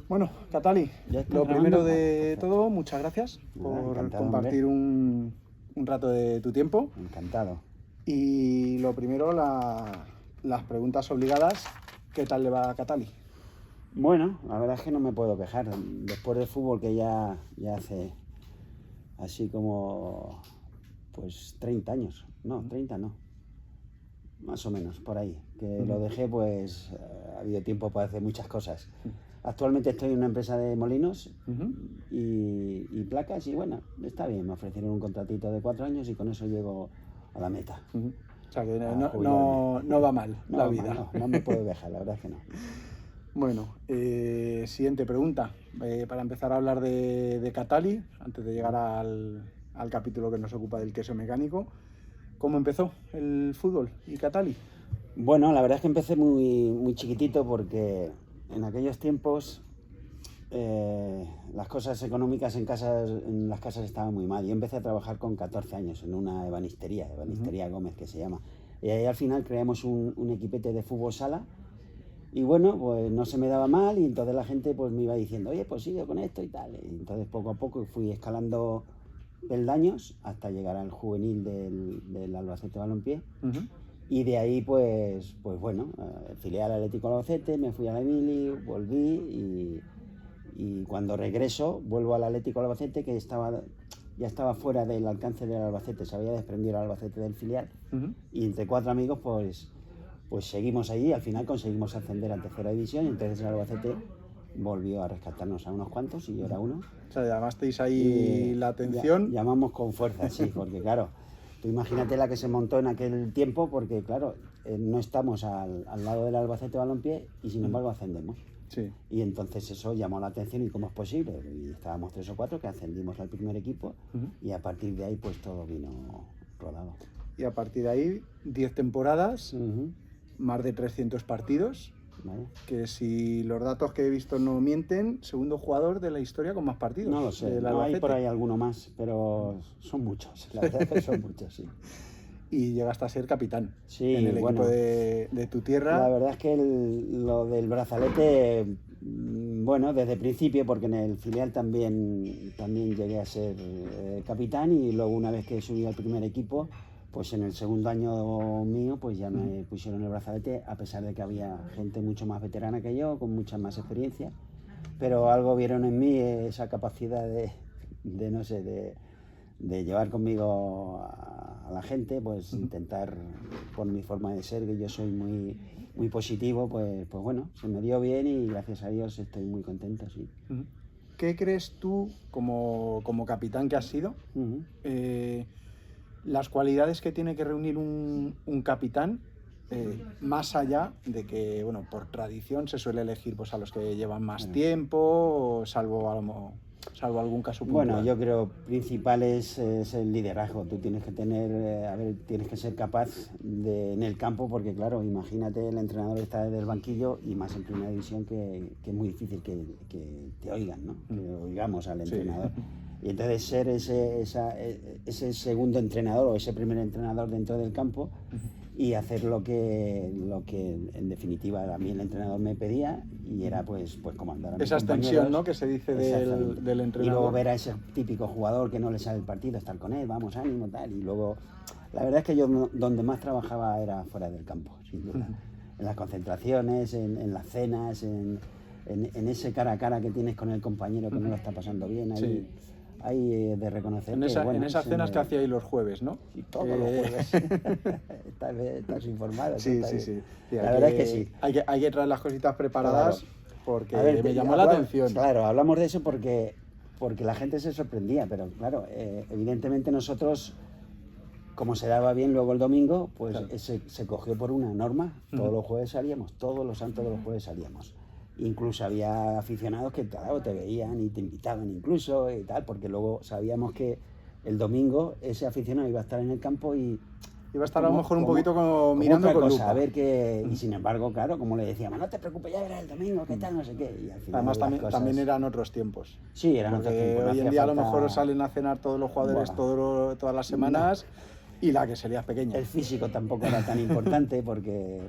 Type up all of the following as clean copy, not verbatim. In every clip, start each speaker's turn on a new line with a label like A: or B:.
A: Bueno, Catali,
B: ¿Ya estás
A: lo
B: grabando?
A: primero de
B: Perfecto.
A: todo, muchas gracias por
B: Encantado,
A: compartir un rato de tu tiempo.
B: Encantado.
A: Y lo primero, las preguntas obligadas. ¿Qué tal le va a Catali?
B: Bueno, la verdad es que no me puedo quejar. Después del fútbol que ya hace así como pues 30 años. No, 30 no. Más o menos, por ahí. Que lo dejé, pues ha habido tiempo para hacer muchas cosas. Actualmente estoy en una empresa de molinos y placas y bueno, está bien. Me ofrecieron un contratito de 4 años y con eso llego a la meta.
A: O sea que
B: A
A: no,
B: jubilarme.
A: no va mal
B: No,
A: la vida.
B: no me puedo quejar, la verdad es que no.
A: Bueno, siguiente pregunta. Para empezar a hablar de Catali, antes de llegar al capítulo que nos ocupa del queso mecánico, ¿cómo empezó el fútbol y Catali?
B: Bueno, la verdad es que empecé muy chiquitito porque en aquellos tiempos las cosas económicas en las casas estaban muy mal. Yo empecé a trabajar con 14 años en una ebanistería Gómez que se llama. Y ahí al final creamos un equipete de fútbol sala y bueno, pues no se me daba mal y entonces la gente pues me iba diciendo, oye, pues sigue con esto y tal. Y entonces poco a poco fui escalando peldaños hasta llegar al juvenil del Albacete Balompié. Y de ahí, pues bueno, filial Atlético Albacete, me fui a la Emili, volví y cuando regreso, vuelvo al Atlético Albacete, que ya estaba fuera del alcance del Albacete, se había desprendido el Albacete del filial. Y entre 4 amigos, pues seguimos allí, al final conseguimos ascender a tercera división y entonces el Albacete volvió a rescatarnos a unos cuantos y yo era uno.
A: O sea, llamasteis ahí la atención.
B: Llamamos con fuerza, sí, porque claro, tú imagínate la que se montó en aquel tiempo, porque claro, no estamos al lado del Albacete Balompié y sin embargo ascendemos.
A: Sí.
B: Y entonces eso llamó la atención y cómo es posible. Y estábamos 3 o 4 que ascendimos al primer equipo y a partir de ahí pues todo vino rodado.
A: Y a partir de ahí, 10 temporadas, más de 300 partidos.
B: ¿Vale?
A: Que si los datos que he visto no mienten, segundo jugador de la historia con más partidos.
B: No lo sé, no, hay por ahí alguno más, pero son muchos, la verdad es que son muchos, sí.
A: Y llegaste a ser capitán
B: en
A: el equipo de tu tierra.
B: La verdad es que lo del brazalete, bueno, desde el principio, porque en el filial también llegué a ser capitán y luego una vez que subí al primer equipo, pues en el segundo año mío, pues ya me pusieron el brazalete, a pesar de que había gente mucho más veterana que yo, con mucha más experiencia, pero algo vieron en mí esa capacidad de no sé, de llevar conmigo a la gente, pues intentar, por mi forma de ser, que yo soy muy positivo, pues bueno, se me dio bien y gracias a Dios estoy muy contento, sí.
A: ¿Qué crees tú, como capitán que has sido, las cualidades que tiene que reunir un capitán, más allá de que, bueno, por tradición se suele elegir pues a los que llevan más tiempo, salvo algún caso puntual?
B: Bueno, yo creo principal es el liderazgo. Tú tienes que tener, tienes que ser capaz en el campo, porque claro, imagínate, el entrenador está desde el banquillo y más en primera división que es muy difícil que te oigan, ¿no? Que oigamos al entrenador. Y entonces ser ese segundo entrenador o ese primer entrenador dentro del campo y hacer lo que en definitiva a mí el entrenador me pedía y era pues comandar a mis
A: esa extensión, ¿no?, que se dice del entrenador.
B: Y luego ver a ese típico jugador que no le sale el partido, estar con él, vamos, ánimo, tal. Y luego, la verdad es que yo donde más trabajaba era fuera del campo, sin duda. En las concentraciones, en las cenas, en ese cara a cara que tienes con el compañero que no lo está pasando bien. Ahí, hay de reconocer
A: en esas cenas que hacíais los jueves, ¿no?
B: Sí, todos los jueves. Estás informado.
A: Sí.
B: La verdad es que sí.
A: Hay que traer las cositas preparadas, claro, porque me llamó la atención.
B: Claro, hablamos de eso porque la gente se sorprendía, pero claro, evidentemente nosotros, como se daba bien luego el domingo, pues claro, se cogió por una norma. Todos los jueves salíamos, todos los santos de los jueves salíamos. Incluso había aficionados que claro, te veían y te invitaban incluso y tal, porque luego sabíamos que el domingo ese aficionado iba a estar en el campo y
A: iba a estar a lo mejor un poquito como mirando con lupa.
B: A ver qué, y sin embargo, claro, como le decíamos, no te preocupes, ya verás el domingo, qué tal, no sé qué. Y al final
A: además también eran otros tiempos.
B: Sí, eran otros tiempos.
A: Hoy en día a lo mejor salen a cenar todos los jugadores todas las semanas y la que sería pequeña.
B: El físico tampoco era tan importante porque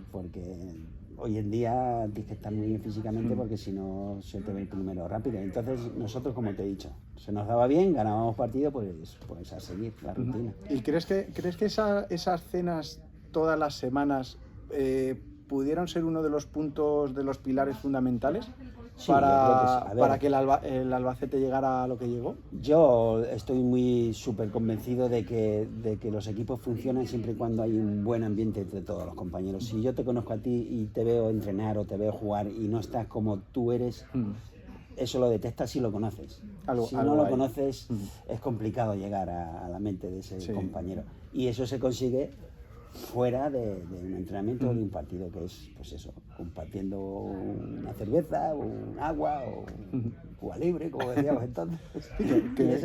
B: hoy en día tienes que estar muy bien físicamente porque si no se te ve el primero rápido. Entonces nosotros, como te he dicho, se nos daba bien, ganábamos partido, pues a seguir la rutina.
A: ¿Y crees que esas cenas todas las semanas pudieron ser uno de los puntos, de los pilares fundamentales
B: Sí, yo creo que sí.
A: para que el Albacete llegara a lo que llegó?
B: Yo estoy muy súper convencido de que los equipos funcionan siempre y cuando hay un buen ambiente entre todos los compañeros. Si yo te conozco a ti y te veo entrenar o te veo jugar y no estás como tú eres, eso lo detectas si lo conoces. Si no lo conoces, es complicado llegar a la mente de ese compañero. Y eso se consigue fuera de un entrenamiento o de un partido, que es, pues eso, compartiendo una cerveza, un agua o un Cuba Libre, como decíamos entonces.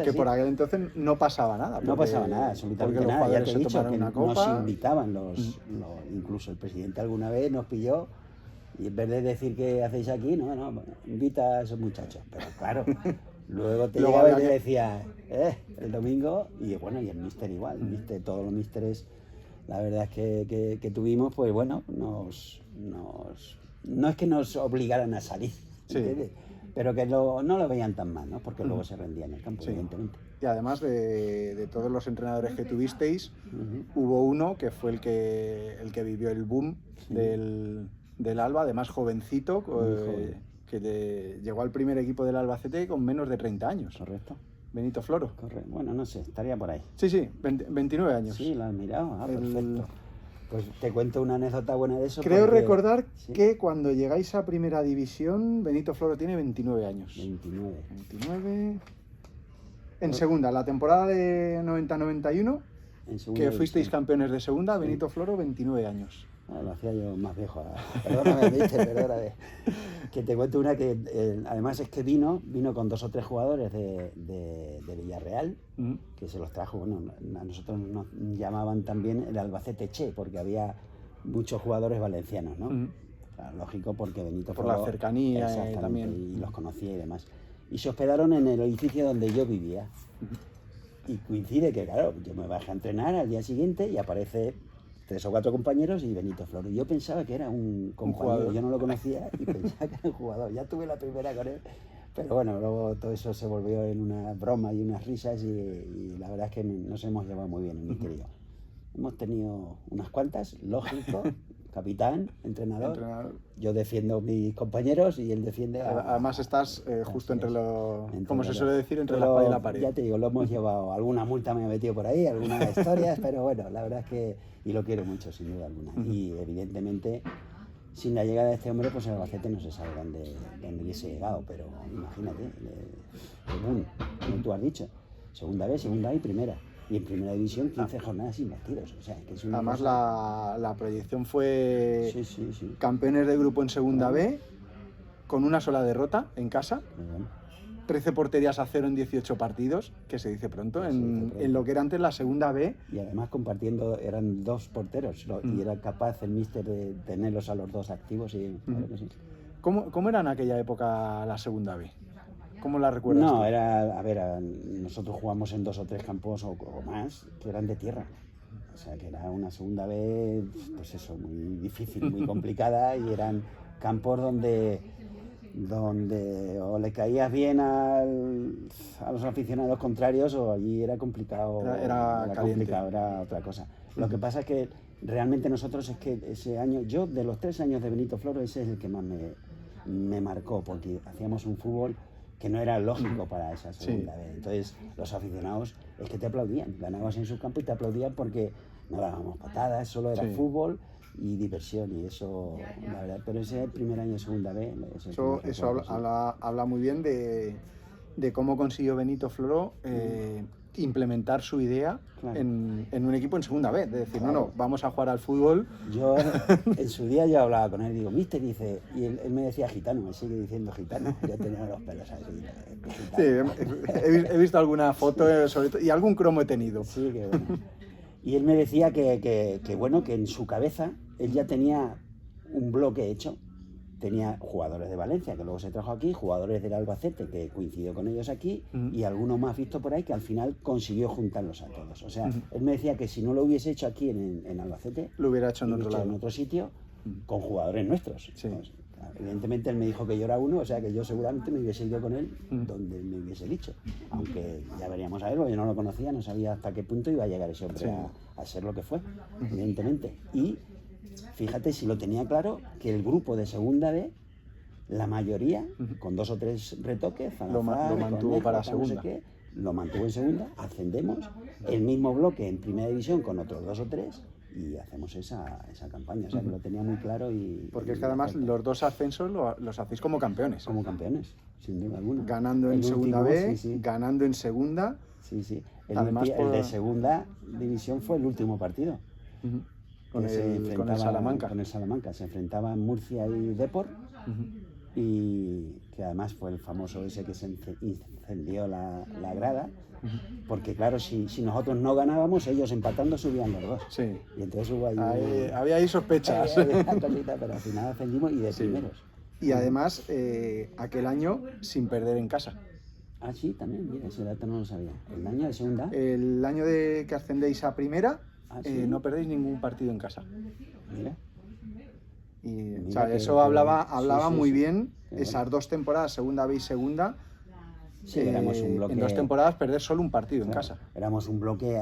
A: que por aquel entonces no pasaba nada.
B: No pasaba nada, absolutamente nada. Ya te he dicho que nos invitaban incluso el presidente alguna vez nos pilló y en vez de decir qué hacéis aquí, no, invita a esos muchachos. Pero claro, luego te llegaba y te decía, el domingo, y bueno, y el míster igual, todos los místeres. La verdad es que tuvimos, pues bueno, no es que nos obligaran a salir, ¿entiendes? Pero que no lo veían tan mal, ¿no? Porque luego se rendían en el campo, evidentemente.
A: Y además de todos los entrenadores que tuvisteis, hubo uno que fue el que vivió el boom del Alba, además jovencito, que llegó al primer equipo del Albacete con menos de 30 años.
B: Correcto.
A: Benito Floro.
B: Correcto. Bueno, no sé, estaría por ahí.
A: Sí, 29 años.
B: Sí, lo has mirado. Perfecto. Pues te cuento una anécdota buena de eso.
A: Creo recordar que cuando llegáis a Primera División, Benito Floro tiene 29 años. 29. En segunda, la temporada de 90-91, que fuisteis campeones de segunda, Benito Floro, 29 años.
B: Lo hacía yo más viejo. Perdóname, perdóname. Que te cuento una que además es que vino con 2 o 3 jugadores de Villarreal, que se los trajo. Bueno, a nosotros nos llamaban también el Albacete Che, porque había muchos jugadores valencianos, ¿no? Claro, lógico, porque Benito
A: por la cercanía
B: también, y los conocía y demás. Y se hospedaron en el edificio donde yo vivía. Y coincide que, claro, yo me bajé a entrenar al día siguiente y aparece 3 o 4 compañeros y Benito Floro. Yo pensaba que era un compañero, yo no lo conocía y pensaba que era un jugador. Ya tuve la primera con él, pero bueno, luego todo eso se volvió en una broma y unas risas y la verdad es que nos hemos llevado muy bien, el míster y yo. Hemos tenido unas cuantas, lógico, capitán, entrenador. Yo defiendo a mis compañeros y él defiende a...
A: Además estás justo entre como se suele decir, entre la espada y la pared.
B: Ya te digo, lo hemos llevado, alguna multa me ha metido por ahí, algunas historias, pero bueno, la verdad es que, y lo quiero mucho, sin duda alguna. Y evidentemente, sin la llegada de este hombre, pues el Albacete no se sabe dónde hubiese llegado, pero imagínate, como tú has dicho, segunda B, segunda A y primera. Y en Primera División 15 jornadas sin partidos. O sea, que es una
A: además la proyección fue campeones de grupo en Segunda B, con una sola derrota en casa, 13 porterías a 0 en 18 partidos, que se dice pronto, en lo que era antes la Segunda B.
B: Y además compartiendo, eran 2 porteros, y era capaz el míster de tenerlos a los 2 activos. Y, claro que sí.
A: ¿Cómo era en aquella época la Segunda B? ¿Cómo la recuerdas?
B: No, nosotros jugamos en 2 o 3 campos o más que eran de tierra. O sea, que era una Segunda B, pues eso, muy difícil, muy complicada, y eran campos donde o le caías bien a los aficionados contrarios o allí era complicado.
A: Era
B: complicado, era otra cosa. Lo que pasa es que realmente nosotros es que ese año, yo de los 3 años de Benito Floro, ese es el que más me marcó, porque hacíamos un fútbol que no era lógico para esa segunda vez. Entonces los aficionados es que te aplaudían, ganabas en su campo y te aplaudían porque no dábamos patadas, solo era fútbol y diversión, y eso, la verdad, pero ese es el primer año de segunda vez.
A: Eso habla muy bien de cómo consiguió Benito Floro implementar su idea en un equipo en segunda vez, de decir, no, vamos a jugar al fútbol.
B: Yo en su día yo hablaba con él, digo, míster, dice, y él me decía gitano, me sigue diciendo gitano, yo tenía los pelos así.
A: Sí, he visto alguna foto sobre todo, y algún cromo he tenido.
B: Sí, que bueno. Y él me decía que bueno, que en su cabeza él ya tenía un bloque hecho. Tenía jugadores de Valencia, que luego se trajo aquí, jugadores del Albacete, que coincidió con ellos aquí, y alguno más visto por ahí, que al final consiguió juntarlos a todos. O sea, él me decía que si no lo hubiese hecho aquí en Albacete,
A: lo hubiera hecho en
B: otro sitio, con jugadores nuestros.
A: Sí.
B: Pues, evidentemente él me dijo que yo era uno, o sea que yo seguramente me hubiese ido con él donde él me hubiese dicho. Aunque ya veríamos a verlo, yo no lo conocía, no sabía hasta qué punto iba a llegar ese hombre a ser lo que fue, evidentemente. Y fíjate si lo tenía claro, que el grupo de segunda B, la mayoría, con 2 o 3 retoques,
A: lo mantuvo para segunda.
B: No sé qué, lo mantuvo en segunda, ascendemos, el mismo bloque en primera división con otros 2 o 3 y hacemos esa campaña. O sea, que lo tenía muy claro y...
A: Porque es que además los 2 ascensos los hacéis como campeones.
B: Como campeones, sin duda alguna.
A: Ganando en segunda B, ganando en segunda.
B: Sí, sí.
A: Además,
B: el de segunda división fue el último partido.
A: Con el Salamanca.
B: Con el Salamanca. Se enfrentaban Murcia y Depor. Y que además fue el famoso ese que se incendió la grada. Porque claro, si nosotros no ganábamos, ellos empatando subían los 2.
A: Sí.
B: Y entonces hubo ahí...
A: había ahí sospechas.
B: Había cosita, pero al final ascendimos y de primeros.
A: Y además, aquel año sin perder en casa.
B: Ah, sí, también, mira, ese dato no lo sabía. ¿El año de segunda?
A: El año de que ascendéis a primera,
B: ¿sí?
A: No perdéis ningún partido en casa.
B: Mira.
A: Y
B: Mira,
A: o sea,
B: que,
A: eso hablaba muy bien,
B: Qué
A: esas 2 temporadas, segunda B y segunda.
B: Sí, éramos un bloque...
A: En 2 temporadas perder solo un partido en casa.
B: Éramos un bloque...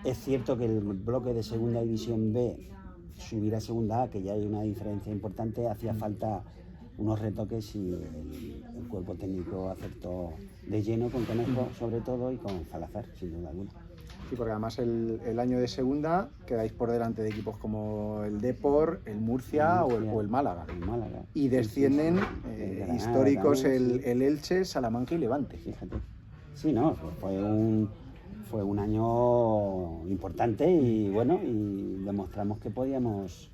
B: Es cierto que el bloque de segunda división B, subir a segunda A, que ya hay una diferencia importante, hacía falta unos retoques y el cuerpo técnico aceptó de lleno con Conejo, sobre todo, y con Salazar, sin duda alguna.
A: Sí, porque además el año de segunda quedáis por delante de equipos como el Depor, el Murcia o el Málaga.
B: El Málaga.
A: Y descienden
B: Granada,
A: históricos
B: también,
A: el Elche, Salamanca y Levante.
B: Fíjate. Sí, no, fue un año importante y bueno, y demostramos que podíamos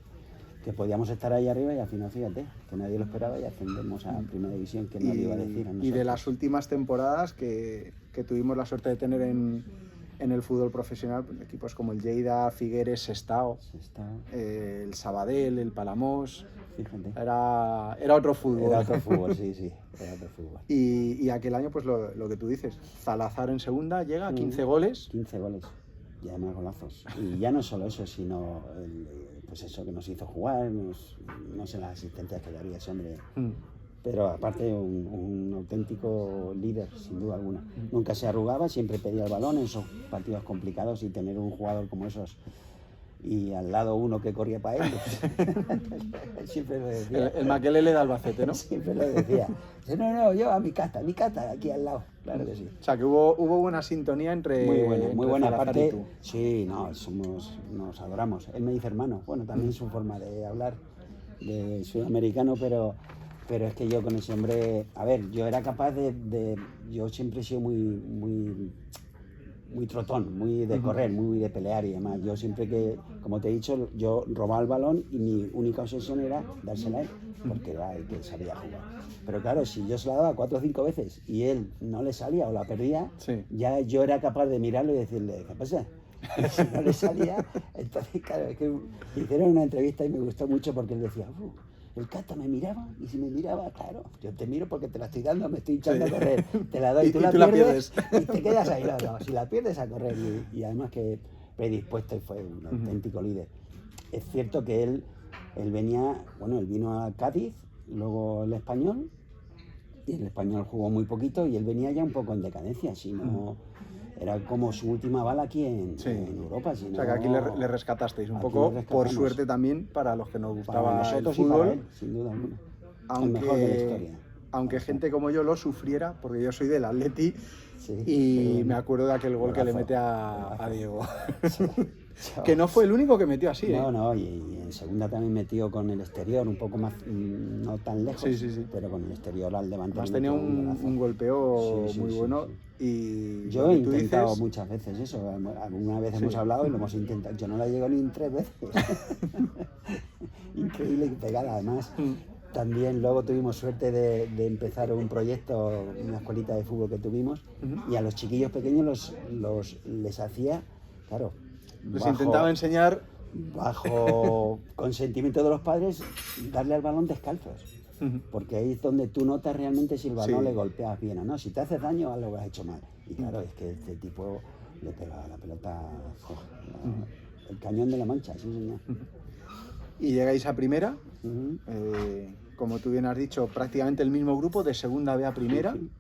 B: estar ahí arriba y al final, fíjate, que nadie lo esperaba y ascendemos a primera división, que no le iba a decir a nosotros.
A: Y de las últimas temporadas que tuvimos la suerte de tener en el fútbol profesional, pues, equipos como el Lleida, Figueres, Sestao, el Sabadell, el Palamós.
B: Fíjate.
A: Era otro fútbol.
B: Era otro fútbol, sí, era otro fútbol.
A: Y aquel año, pues lo que tú dices, Salazar en segunda llega a 15 goles.
B: 15 goles, y además golazos. Y ya no solo eso, sino pues eso que nos hizo jugar, no sé las asistencias que daría ese hombre. Pero aparte un auténtico líder, sin duda alguna. Nunca se arrugaba, siempre pedía el balón en esos partidos complicados y tener un jugador como esos y al lado uno que corría para él, pues, siempre lo decía.
A: El Makelele de Albacete, ¿no?
B: Siempre lo decía. No, yo a mi casa, aquí al lado, claro que sí.
A: O sea, que hubo buena sintonía entre
B: Muy buena
A: Salazar
B: parte.
A: y tú.
B: Sí, nos adoramos. Él me dice hermano. Bueno, también su forma de hablar de sudamericano, pero es que yo con ese hombre, a ver, yo era capaz yo siempre he sido muy trotón, muy de correr, muy de pelear y demás. Yo siempre que, como te he dicho, yo robaba el balón y mi única obsesión era dársela a él, porque era el que sabía jugar. Pero claro, si yo se la daba 4 o 5 veces y él no le salía o la perdía, ya yo era capaz de mirarlo y decirle, ¿qué pasa? Y si no le salía, entonces claro, es que hicieron una entrevista y me gustó mucho porque él decía, el Cata me miraba y si me miraba, claro, yo te miro porque te la estoy dando, me estoy echando a correr, te la doy,
A: y
B: tú la pierdes y te quedas ahí, no, si la pierdes a correr y además que predispuesto y fue un auténtico líder. Es cierto que él venía, él vino a Cádiz, luego el Español, y el Español jugó muy poquito y él venía ya un poco en decadencia, si no... Era como su última bala aquí en Europa. Si
A: o sea, que aquí le rescatasteis un
B: aquí
A: poco, por suerte también, para los que nos gustaba el fútbol.
B: Y para él, sin duda alguna. El mejor de la historia.
A: Aunque gente como yo lo sufriera, porque yo soy del Atleti, y me acuerdo de aquel gol que le mete a Diego. Que no fue el único que metió así.
B: No, y en segunda también metió con el exterior, un poco más, no tan lejos, pero con el exterior al levantar.
A: Además tenía un golpeo muy bueno. Y
B: yo he intentado muchas veces eso, alguna vez hemos hablado y lo hemos intentado, yo no la llego ni 3 veces. Increíble y pegada, además. También luego tuvimos suerte de empezar un proyecto, una escuelita de fútbol que tuvimos, y a los chiquillos pequeños les hacía, claro,
A: les intentaba enseñar,
B: bajo consentimiento de los padres, darle al balón descalzos. Porque ahí es donde tú notas realmente si el balón le golpeas bien o no. Si te haces daño, algo has hecho mal. Y claro, es que este tipo le pega a la pelota el cañón de la Mancha, sí señor.
A: Y llegáis a primera, Como tú bien has dicho, prácticamente el mismo grupo de segunda B a primera,
B: Sí.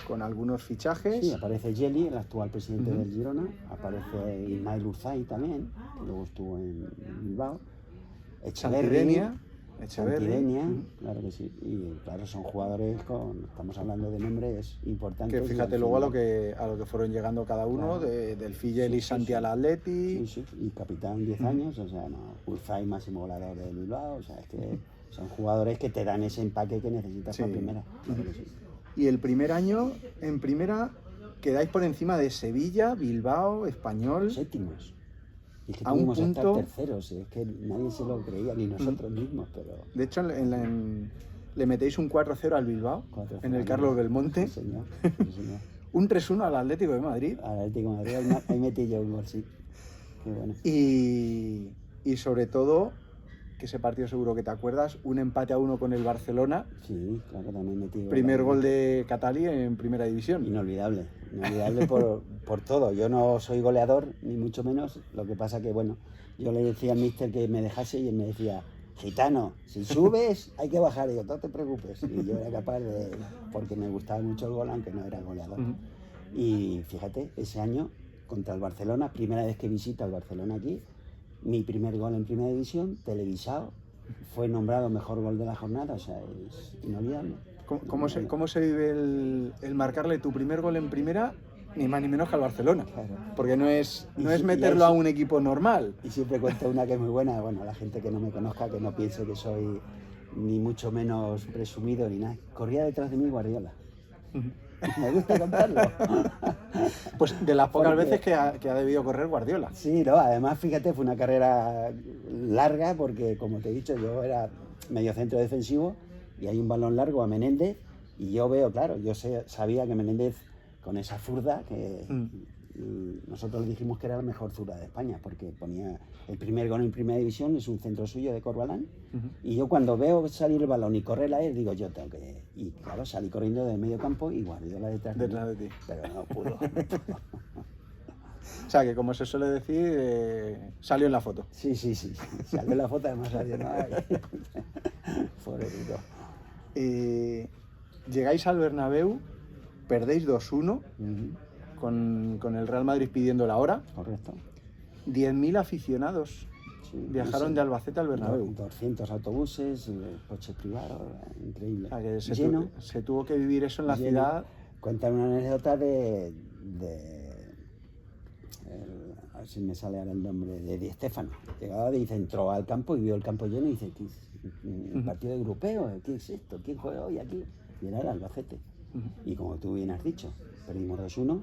A: con algunos fichajes.
B: Sí, aparece Geli, el actual presidente del Girona, aparece Ismael Urzay también, que luego estuvo en Bilbao,
A: Santidenia,
B: Santidenia, claro que sí, y claro, son jugadores estamos hablando de nombres importantes.
A: Que fíjate luego a lo que fueron llegando cada uno,
B: Claro.
A: del Figuel y Santi al Atleti.
B: Sí, y capitán 10 años, o sea, no, Urzay máximo goleador de Bilbao, o sea, es que son jugadores que te dan ese empaque que necesitas para primera. Claro que sí.
A: Y el primer año, en primera, quedáis por encima de Sevilla, Bilbao, Español.
B: Séptimos. Y es que
A: A un
B: tuvimos que estar
A: punto.
B: terceros, es que nadie se lo creía, ni nosotros mismos, pero...
A: De hecho, le metéis un 4-0 al Bilbao,
B: 4-0
A: en el
B: al
A: Carlos
B: Bilbao.
A: Belmonte.
B: Sí, señor. Sí, señor.
A: Un 3-1 al Atlético de Madrid.
B: Al Atlético de Madrid, ahí metí yo un gol, sí. Qué bueno.
A: Y sobre todo, que ese partido seguro que te acuerdas, un empate a 1 con el Barcelona.
B: Sí, claro, también metí gol.
A: Primer gol de Catali en primera división.
B: Inolvidable por todo. Yo no soy goleador, ni mucho menos. Lo que pasa que, bueno, yo le decía al míster que me dejase y él me decía, gitano, si subes hay que bajar. Y yo, no te preocupes. Y yo era capaz de, porque me gustaba mucho el gol, aunque no era goleador. Y fíjate, ese año contra el Barcelona, primera vez que visito al Barcelona aquí, mi primer gol en primera división, televisado, fue nombrado mejor gol de la jornada, o sea, es inolvidable.
A: ¿Cómo se vive el marcarle tu primer gol en primera, ni más ni menos que al Barcelona?
B: Claro.
A: Porque no es meterlo a un equipo normal.
B: Y siempre cuento una que es muy buena, bueno, la gente que no me conozca, que no piense que soy ni mucho menos presumido ni nada. Corría detrás de mí Guardiola. Me gusta contarlo.
A: Pues de las pocas
B: Porque-
A: veces que ha debido correr Guardiola.
B: Sí, no, además fíjate, fue una carrera larga porque, como te he dicho, yo era medio centro defensivo y hay un balón largo a Menéndez y yo veo, claro, sabía que Menéndez con esa zurda, que nosotros le dijimos que era la mejor zurda de España porque ponía el primer gol en primera división, es un centro suyo de Corbalán, y yo cuando veo salir el balón y correr a él, digo, yo tengo que... Y claro, salí corriendo del medio campo y Guardiola detrás de
A: Ti.
B: Pero no pudo.
A: O sea, que como se suele decir, salió en la foto.
B: Sí. Salió la foto, además salió. No, pobrecito.
A: Llegáis al Bernabéu, perdéis 2-1 con el Real Madrid pidiendo la hora.
B: Correcto.
A: 10.000 aficionados
B: Sí,
A: viajaron
B: sí.
A: de Albacete al Bernabéu.
B: 200 autobuses, coches privados, increíble.
A: O sea, que
B: Lleno.
A: se tuvo que vivir eso en la
B: Lleno.
A: ciudad.
B: Cuentan una anécdota a ver si me sale ahora el nombre, de Di Stéfano. Llegaba, dice, entró al campo y vio el campo lleno y dice, ¿qué es el partido europeo? ¿Qué es esto? ¿Quién juega hoy aquí? Y era el Albacete. Y como tú bien has dicho, perdimos 2-1,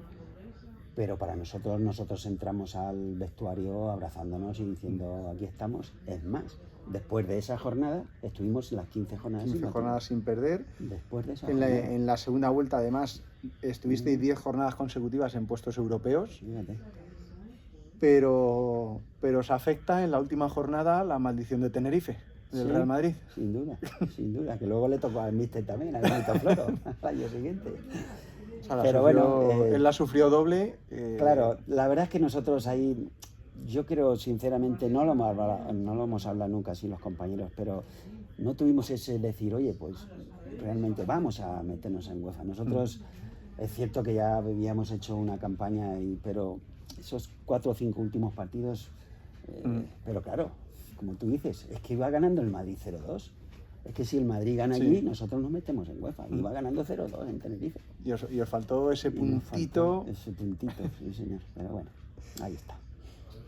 B: pero para nosotros entramos al vestuario abrazándonos y diciendo, aquí estamos. Es más, después de esa jornada, estuvimos las 15 jornadas
A: 15 jornadas sin perder.
B: Después de esa
A: En
B: jornada.
A: en la segunda vuelta, además, estuvisteis 10 jornadas consecutivas en puestos europeos.
B: Fíjate.
A: Pero os afecta en la última jornada la maldición de Tenerife, del
B: Sí,
A: Real Madrid.
B: Sin duda, que luego le tocó al míster también, al Benito Floro, al año siguiente.
A: O sea,
B: Pero bueno,
A: él la sufrió doble.
B: Claro, la verdad es que nosotros ahí, yo creo sinceramente, no lo hemos hablado nunca así los compañeros, pero no tuvimos ese decir, oye, pues realmente vamos a meternos en UEFA. Nosotros, es cierto que ya habíamos hecho una campaña, pero esos 4 o 5 últimos partidos, pero claro, como tú dices, es que iba ganando el Madrid 0-2. Es que si el Madrid gana allí, nosotros nos metemos en UEFA. Iba ganando 0-2 en Tenerife.
A: Y os faltó ese puntito.
B: Ese puntito, sí señor. Pero bueno, ahí está.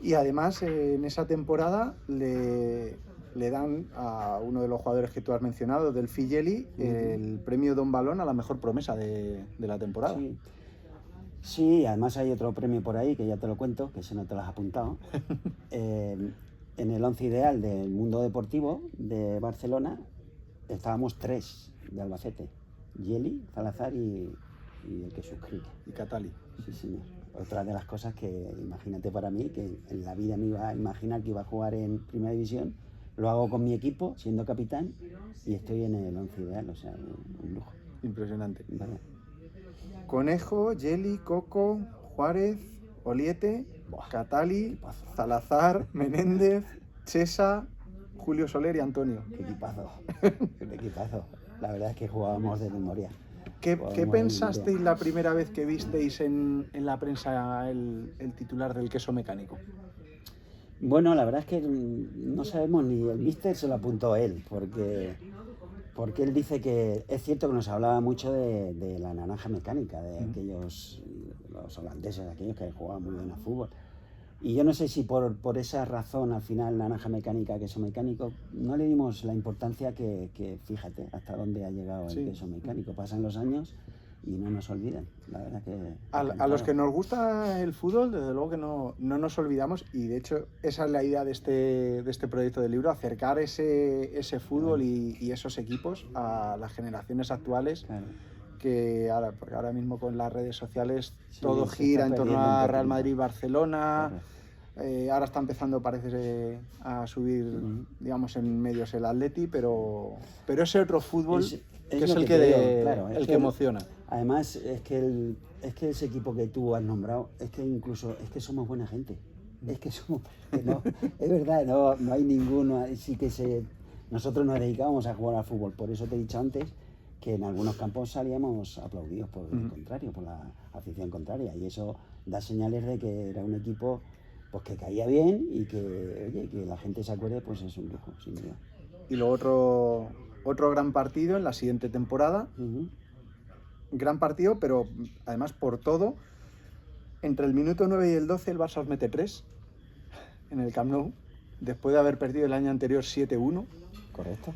A: Y además, en esa temporada le dan a uno de los jugadores que tú has mencionado, del Figeli, el premio Don Balón a la mejor promesa de la temporada.
B: Sí, además hay otro premio por ahí que ya te lo cuento, que ese no te lo has apuntado. En el 11 ideal del mundo deportivo de Barcelona estábamos 3 de Albacete: Yeli, Salazar y el que suscribe.
A: Y Catali.
B: Sí, señor. Otra de las cosas que, imagínate para mí, que en la vida me iba a imaginar que iba a jugar en Primera División, lo hago con mi equipo, siendo capitán, y estoy en el 11 ideal, o sea, un lujo.
A: Impresionante.
B: ¿Vale?
A: Conejo, Yeli, Coco, Juárez, Oliete, Catali,
B: Equipazo.
A: Salazar, Menéndez, Chesa, Julio Soler y Antonio.
B: Qué equipazo, qué equipazo. La verdad es que jugábamos de memoria.
A: ¿Qué pensasteis la primera vez que visteis en la prensa el titular del queso mecánico?
B: Bueno, la verdad es que no sabemos, ni el míster se lo apuntó él, porque él dice que es cierto que nos hablaba mucho de la naranja mecánica, de aquellos, los holandeses, aquellos que jugaban muy bien a fútbol. Y yo no sé si por esa razón al final naranja mecánica, queso mecánico, no le dimos la importancia que fíjate hasta dónde ha llegado el queso mecánico. Pasan los años y no nos olvidan. La verdad que
A: a los que nos gusta el fútbol, desde luego que no nos olvidamos, y de hecho esa es la idea de este proyecto de libro, acercar ese fútbol y esos equipos a las generaciones actuales.
B: Claro.
A: Porque ahora mismo con las redes sociales todo gira en torno a Real Madrid, Barcelona. Claro. Ahora está empezando, parece, a subir, digamos, en medios el Atleti, pero ese otro fútbol que es el que emociona.
B: Además, es que ese equipo que tú has nombrado, es que somos buena gente. Es que es verdad, no hay ninguno, nosotros nos dedicábamos a jugar al fútbol, por eso te he dicho antes que en algunos campos salíamos aplaudidos por el contrario, por la afición contraria, y eso da señales de que era un equipo pues que caía bien y que la gente se acuerde, pues es un lujo, sin duda.
A: Y luego otro gran partido en la siguiente temporada, gran partido, pero además por todo, entre el minuto 9 y el 12 el Barça os mete 3 en el Camp Nou, después de haber perdido el año anterior 7-1.
B: Correcto.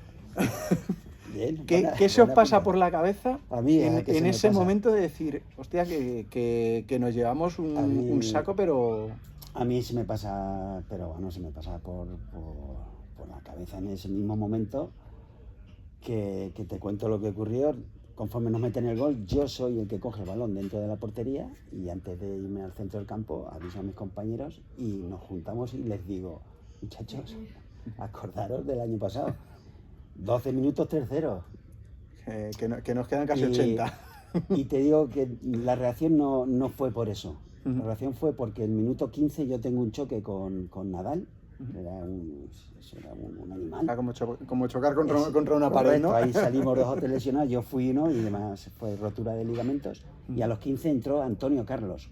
B: Bien,
A: ¿Qué se os pasa por la cabeza
B: a mí,
A: en ese momento de decir, hostia, que nos llevamos un saco, pero...
B: A mí se me pasa, pero bueno, se me pasa por la cabeza en ese mismo momento que te cuento lo que ocurrió. Conforme nos meten el gol, yo soy el que coge el balón dentro de la portería y antes de irme al centro del campo aviso a mis compañeros y nos juntamos y les digo, muchachos, acordaros del año pasado. 12 minutos 3-0.
A: Que nos quedan casi 80.
B: Y te digo que la reacción no fue por eso. La reacción fue porque en el minuto 15 yo tengo un choque con Nadal. Era un animal.
A: Como chocar contra una pared, ¿no?
B: Ahí salimos los dos lesionados, yo fui uno y además fue rotura de ligamentos. Y a los 15 entró Antonio Carlos.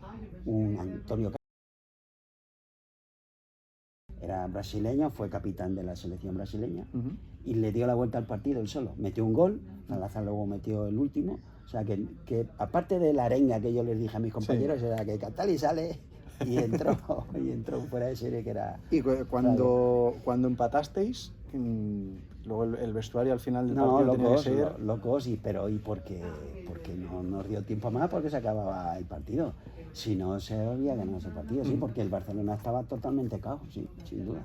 B: Era brasileño, fue capitán de la selección brasileña y le dio la vuelta al partido él solo. Metió un gol, Salazar luego metió el último. O sea que aparte de la arenga que yo les dije a mis compañeros, era que Catali sale y entró fuera de serie, que era...
A: Y cuando empatasteis, luego el vestuario al final del partido tenía que ser...
B: locos, pero porque no nos dio tiempo más porque se acababa el partido. Si no, se había ganado ese partido, sí, porque el Barcelona estaba totalmente cao, sí, sin duda.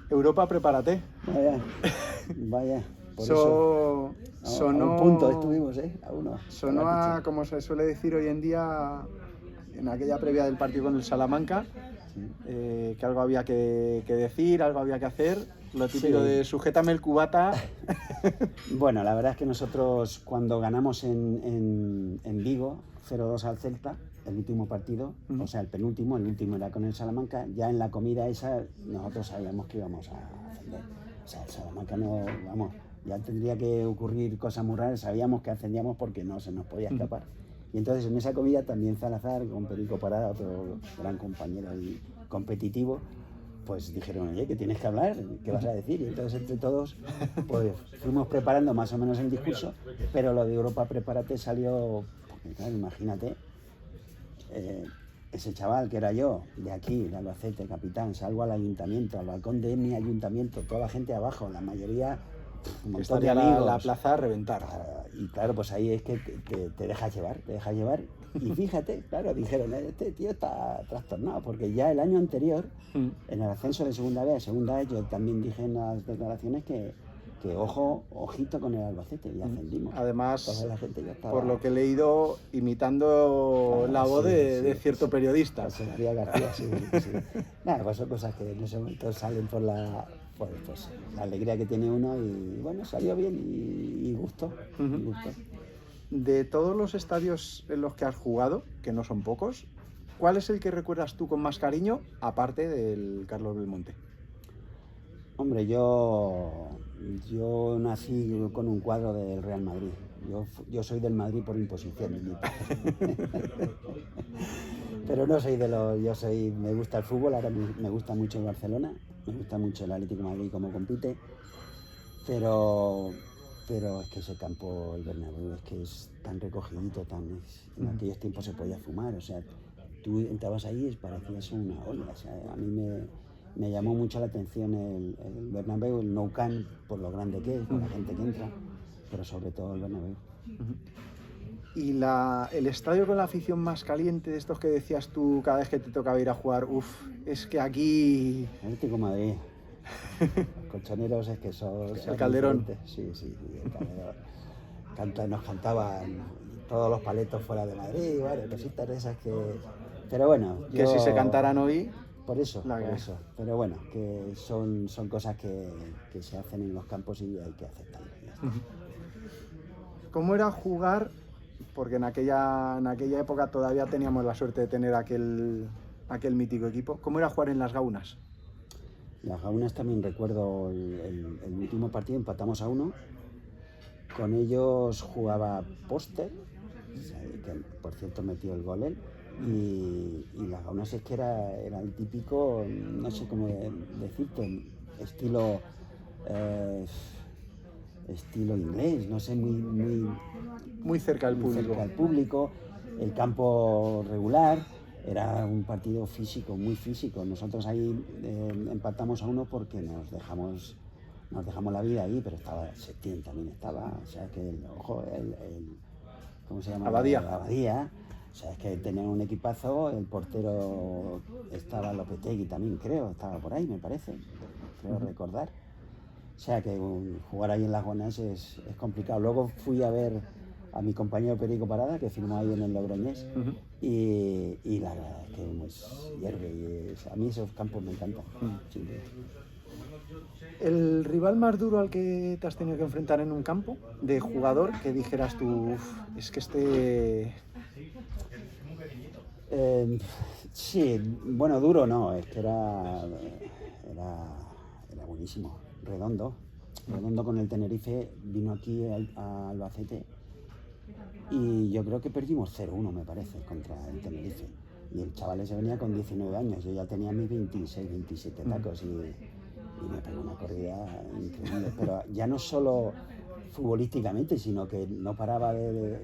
A: Europa, prepárate.
B: Vaya.
A: Sonó...
B: A un punto estuvimos, a uno.
A: Sonó como se suele decir hoy en día, en aquella previa del partido con el Salamanca, que algo había que decir, algo había que hacer. Lo típico de sujétame el cubata.
B: Bueno, la verdad es que nosotros cuando ganamos en Vigo 0-2 al Celta, el último partido, o sea, el penúltimo, el último era con el Salamanca, ya en la comida esa nosotros sabíamos que íbamos a ascender. O sea, el Salamanca ya tendría que ocurrir cosas muy raras, sabíamos que ascendíamos porque no se nos podía escapar. Y entonces en esa comida también Salazar, con Perico Parada, otro gran compañero y competitivo, pues dijeron, oye, que tienes que hablar, ¿qué vas a decir? Y entonces entre todos pues fuimos preparando más o menos el discurso, pero lo de Europa Prepárate salió, porque claro, imagínate, ese chaval que era yo, de aquí, de Albacete, capitán, salgo al ayuntamiento, al balcón de mi ayuntamiento, toda la gente abajo, la mayoría, un montón de amigos.
A: La plaza a reventar.
B: Y claro, pues ahí es que te dejas llevar. Y fíjate, claro, dijeron, este tío está trastornado, porque ya el año anterior, en el ascenso de segunda vez, yo también dije en las declaraciones que ojito con el Albacete, y ascendimos.
A: Además,
B: la gente ya estaba...
A: por lo que he leído, imitando la voz de cierto periodista.
B: José María García, sí. Nada, pues son cosas que en ese momento salen por la alegría que tiene uno, y bueno, salió bien y gustó.
A: De todos los estadios en los que has jugado, que no son pocos, ¿cuál es el que recuerdas tú con más cariño, aparte del Carlos Belmonte?
B: Hombre, yo nací con un cuadro del Real Madrid. Yo soy del Madrid por imposición. Pero no soy de los... me gusta el fútbol, ahora me gusta mucho el Barcelona, me gusta mucho el Atlético de Madrid como compite, pero es que ese campo, el Bernabéu, es que es tan recogidito, en aquellos tiempos se podía fumar, o sea, tú entrabas ahí y parecías una olla, o sea, a mí me llamó mucho la atención el Bernabéu, el Nou Camp, por lo grande que es, por la gente que entra, pero sobre todo el Bernabéu.
A: Y el estadio con la afición más caliente de estos que decías tú cada vez que te tocaba ir a jugar, es que aquí...
B: Atlético de Madrid. Los colchoneros es que son...
A: El Calderón.
B: Sí, el Calderón. Nos cantaban todos los paletos fuera de Madrid, bueno, cositas de esas que... Pero bueno...
A: Que si se cantaran hoy...
B: Por eso. Pero bueno, que son cosas que se hacen en los campos y hay que aceptarlas.
A: ¿Cómo era jugar? Porque en aquella época todavía teníamos la suerte de tener aquel mítico equipo. ¿Cómo era jugar en las Gaunas?
B: Las Gaunas también recuerdo el último partido, empatamos a 1. Con ellos jugaba Póster, que por cierto metió el gol él. Y las Gaunas es que era el típico, no sé cómo decirte, estilo inglés, no sé,
A: muy cerca del público.
B: Cerca del público, el campo regular, era un partido físico, muy físico. Nosotros ahí empatamos a 1 porque nos dejamos la vida ahí, pero estaba Setién también estaba, o sea que ¿cómo se llama? Abadía. O sea, es que tenían un equipazo, el portero estaba Lopetegui también, creo, estaba por ahí, me parece, creo recordar. O sea, que jugar ahí en las Gaunas es complicado. Luego fui a ver a mi compañero Perico Parada, que firmó ahí en el Logroñés, y la verdad es que hierve. A mí esos campos me encantan. Sí.
A: ¿El rival más duro al que te has tenido que enfrentar en un campo, de jugador, que dijeras tú, es que este...
B: Sí, bueno, duro no, es que era buenísimo. Redondo con el Tenerife, vino aquí a Albacete y yo creo que perdimos 0-1, me parece, contra el Tenerife. Y el chaval ese venía con 19 años, yo ya tenía mis 26, 27 tacos y me pegó una corrida increíble. Pero ya no solo futbolísticamente, sino que no paraba de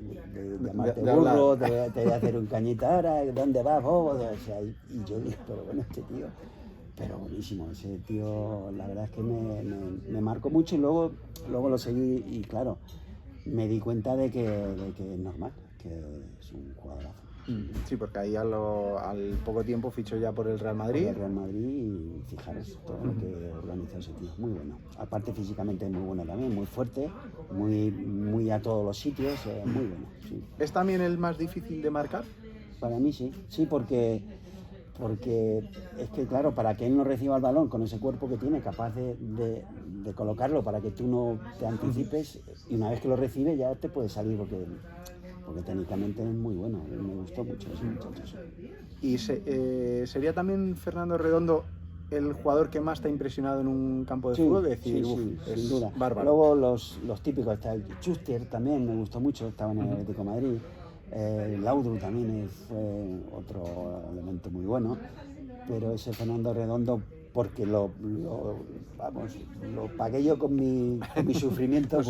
B: llamarte burro, te voy a hacer un cañita ahora, ¿dónde vas vos? O sea, y yo digo, pero bueno, este tío... Pero buenísimo, ese tío, la verdad es que me marcó mucho y luego lo seguí y claro, me di cuenta de que es normal, que es un jugadorazo.
A: Sí, porque ahí al poco tiempo fichó ya por el Real Madrid.
B: Por el Real Madrid y fijaros todo lo que organizó ese tío, muy bueno. Aparte físicamente muy bueno también, muy fuerte, muy a todos los sitios, muy bueno. Sí.
A: ¿Es también el más difícil de marcar?
B: Para mí sí, porque es que, claro, para que él no reciba el balón con ese cuerpo que tiene, capaz de colocarlo para que tú no te anticipes, y una vez que lo recibe ya te puede salir porque técnicamente es muy bueno. Me gustó mucho ese muchacho.
A: ¿Y sería también Fernando Redondo el jugador que más te ha impresionado en un campo de fútbol?
B: Sí, sin duda.
A: Bárbaro.
B: Luego los típicos, está el Schuster también, me gustó mucho, estaba en el Atlético de Madrid. Laudrup también fue otro elemento muy bueno, pero ese Fernando Redondo, porque lo pagué yo con mi sufrimiento,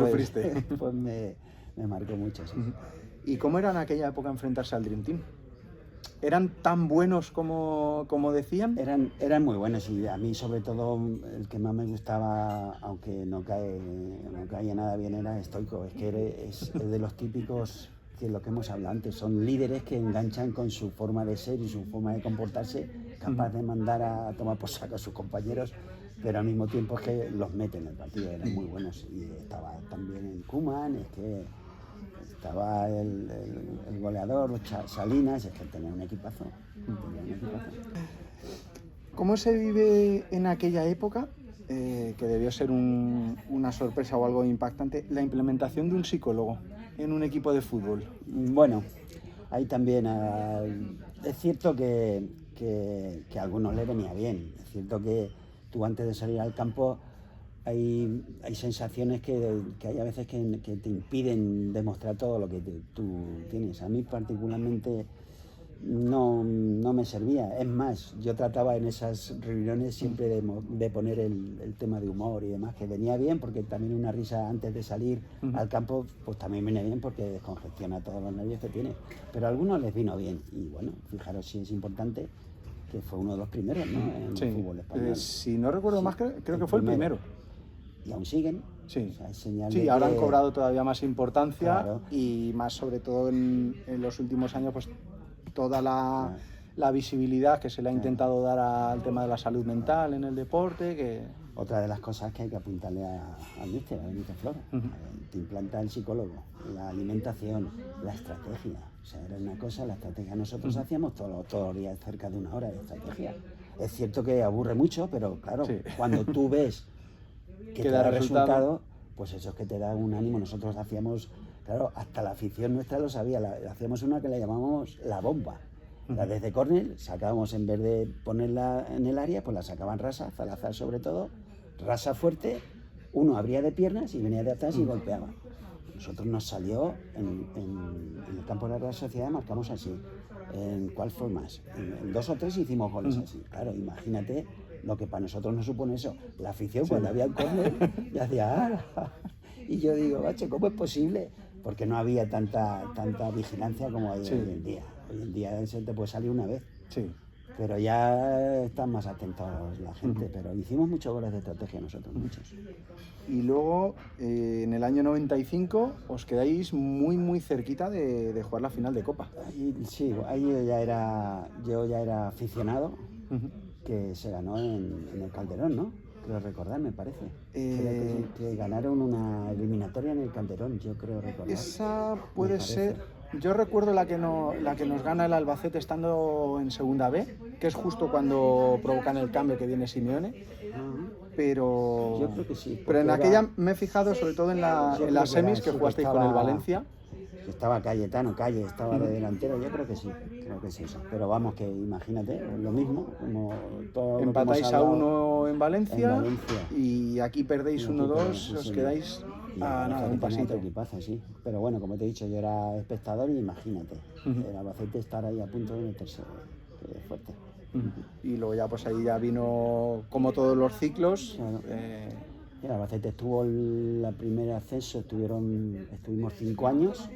B: pues me marcó mucho. Sí.
A: ¿Y cómo era en aquella época enfrentarse al Dream Team? ¿Eran tan buenos como decían?
B: Eran muy buenos y a mí sobre todo el que más me gustaba, aunque no caía nada bien, era Stoico. Es que es de los típicos... que lo que hemos hablado antes, son líderes que enganchan con su forma de ser y su forma de comportarse, capaz de mandar a tomar por saco a sus compañeros, pero al mismo tiempo es que los meten en el partido, eran muy buenos. Y estaba también el Koeman, es que estaba el goleador, Salinas, es que tenía un equipazo.
A: ¿Cómo se vive en aquella época, que debió ser una sorpresa o algo impactante, la implementación de un psicólogo en un equipo de fútbol?
B: Bueno, ahí también es cierto que a algunos les venía bien. Es cierto que tú antes de salir al campo hay sensaciones que hay a veces que te impiden demostrar todo lo que tú tienes. A mí particularmente no me servía. Es más, yo trataba en esas reuniones siempre de poner el tema de humor y demás, que venía bien porque también una risa antes de salir al campo, pues también viene bien porque descongestiona todos los nervios que tiene. Pero a algunos les vino bien y bueno, fijaros si es importante que fue uno de los primeros, ¿no? En el fútbol español.
A: Si no recuerdo más, creo que fue el primero.
B: Y aún siguen.
A: Sí,
B: o sea, es señal
A: sí,
B: de
A: ahora
B: que
A: han cobrado todavía más importancia,
B: claro,
A: y más sobre todo en los últimos años, pues toda
B: claro,
A: la visibilidad que se le ha
B: claro,
A: intentado dar al tema de la salud mental en el deporte, que...
B: Otra de las cosas que hay que apuntarle al míster, a Benito Floro. Te implanta el psicólogo, la alimentación, la estrategia. O sea, era una cosa, la estrategia. Nosotros hacíamos todos los días cerca de una hora de estrategia. Es cierto que aburre mucho, pero claro,
A: Sí.
B: cuando tú ves que te
A: da
B: da
A: resultado,
B: resultado, pues eso es que te da un ánimo. Nosotros hacíamos, claro, hasta la afición nuestra lo sabía, hacíamos una que le llamábamos la bomba. Desde córner sacábamos, en vez de ponerla en el área, pues la sacaban rasa, Salazar sobre todo, rasa fuerte, uno abría de piernas y venía de atrás y golpeaba. Nosotros nos salió en el campo de la Real Sociedad, marcamos así. ¿En cuál fue más? En 2 o 3 hicimos goles así. Claro, imagínate lo que para nosotros nos supone eso. La afición, cuando había el córner, ya hacía... ¡ah! Y yo digo, bache, ¿cómo es posible? Porque no había tanta vigilancia como hay hoy en día. Hoy en día se te puede salir una vez.
A: Sí.
B: Pero ya están más atentos la gente. Pero hicimos muchos goles de estrategia nosotros, muchos.
A: Y luego, en el año 95, os quedáis muy cerquita de jugar la final de Copa.
B: Sí, ahí yo ya era aficionado, que se ganó en el Calderón, ¿no? Creo recordar, me parece. Que ganaron una eliminatoria en el Calderón, yo creo recordar.
A: Esa puede ser... Yo recuerdo la que nos gana el Albacete estando en segunda B, que es justo cuando provocan el cambio que viene Simeone. Pero
B: yo creo que sí.
A: Pero en aquella me he fijado sobre todo en las semis que jugasteis con el Valencia.
B: Estaba Cayetano, estaba de delantero, yo creo que sí eso. Pero vamos, que imagínate, lo mismo, como todo.
A: Empatáis a 1 en Valencia, y aquí perdéis 1-2, os quedáis a nada, un pasito.
B: Equipazo, sí. Pero bueno, como te he dicho, yo era espectador y imagínate, el Albacete estar ahí a punto de meterse fuerte.
A: Y luego ya pues ahí ya vino como todos los ciclos.
B: Claro. El Albacete estuvo la primera ascenso, estuvimos 5 años,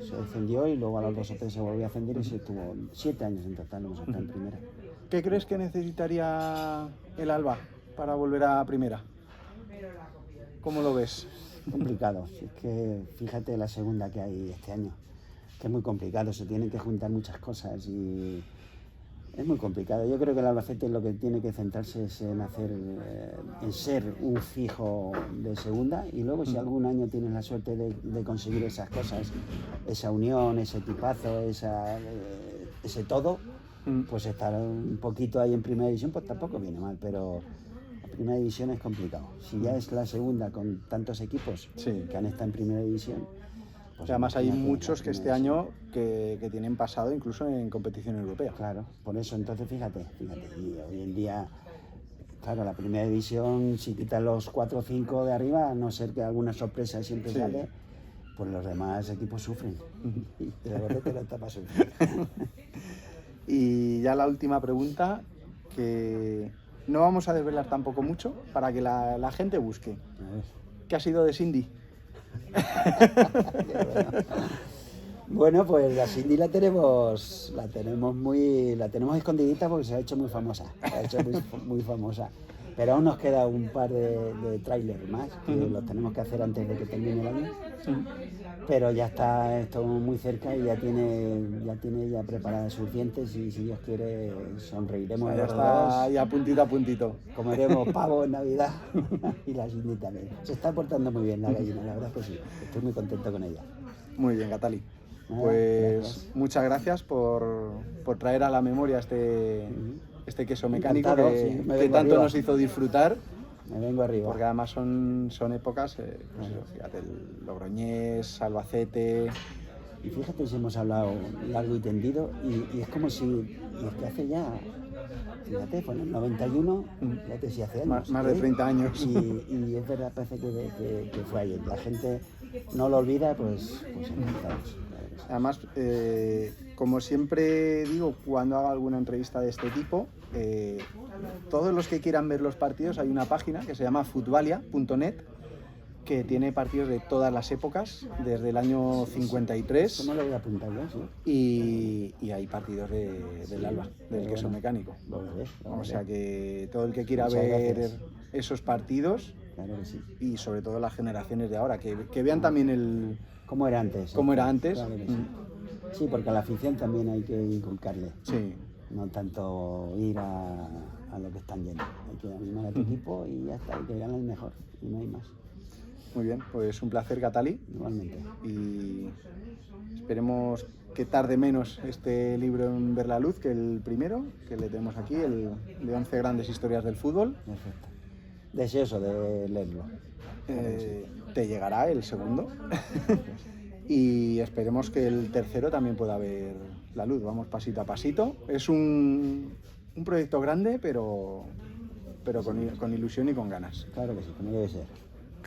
B: se descendió y luego a los 2 o 3 se volvió a ascender y se estuvo 7 años en total, hemos estado en primera.
A: ¿Qué crees que necesitaría el Alba para volver a primera? ¿Cómo lo ves?
B: Complicado, es que fíjate la segunda que hay este año, que es muy complicado, se tienen que juntar muchas cosas y es muy complicado. Yo creo que el Albacete lo que tiene que centrarse es en ser un fijo de segunda, y luego si algún año tienes la suerte de conseguir esas cosas, esa unión, ese tipazo, ese todo, pues estar un poquito ahí en primera división pues tampoco viene mal, pero la primera división es complicado. Si ya es la segunda con tantos equipos que han estado en primera división, pues
A: además hay muchos que este año que tienen pasado incluso en competición europea.
B: Claro, por eso, entonces fíjate, y hoy en día, claro, la primera división, si quitas los 4 o 5 de arriba, a no ser que alguna sorpresa siempre sale, pues los demás equipos sufren. Y la verdad que no está para sufrir.
A: Y ya la última pregunta, que no vamos a desvelar tampoco mucho para que la gente busque. ¿Qué ha sido de Cindy?
B: Bueno, pues la Cindy la tenemos escondidita porque se ha hecho muy famosa, muy famosa. Pero aún nos queda un par de trailers más que los tenemos que hacer antes de que termine el año. Pero ya está esto muy cerca y ya tiene preparadas sus dientes y si Dios quiere sonreiremos.
A: Ya está ya puntito a puntito.
B: Comeremos pavo en Navidad y la Cindy también. Se está portando muy bien la gallina, la verdad es que sí. Estoy muy contento con ella.
A: Muy bien, Catali. Pues muchas gracias por traer a la memoria este queso mecánico que tanto nos hizo disfrutar.
B: Me vengo arriba.
A: Porque además son épocas, pues eso, fíjate, el Logroñés, Albacete.
B: Y fíjate si hemos hablado largo y tendido y es como si, y es que hace ya fíjate, fue en el 91, fíjate si hace años.
A: Más de 30 años.
B: Y es verdad, parece que fue ayer. La gente no lo olvida, pues encantados.
A: Además, como siempre digo, cuando hago alguna entrevista de este tipo, todos los que quieran ver los partidos, hay una página que se llama futbalia.net, que tiene partidos de todas las épocas, desde el año 53.
B: ¿Cómo lo voy a apuntar yo? Sí.
A: Y hay partidos del Alba, del queso mecánico. O sea que todo el que quiera
B: Muchas
A: ver
B: gracias.
A: esos partidos,
B: Claro que sí.
A: y sobre todo las generaciones de ahora, que vean también
B: ¿Cómo era antes?
A: cómo era antes.
B: Claro que sí. Sí, porque a la afición también hay que inculcarle.
A: Sí.
B: No tanto ir a lo que están yendo. Hay que animar a tu equipo y ya está, hay que ganar el mejor. Y no hay más.
A: Muy bien, pues un placer, Catali.
B: Igualmente.
A: Y esperemos que tarde menos este libro en ver la luz que el primero, que le tenemos aquí, el de 11 grandes historias del fútbol.
B: Perfecto. Deseoso de leerlo.
A: Te llegará el segundo. Y esperemos que el tercero también pueda ver la luz. Vamos pasito a pasito. Es un proyecto grande, pero con ilusión y con ganas.
B: Claro que sí, como debe ser.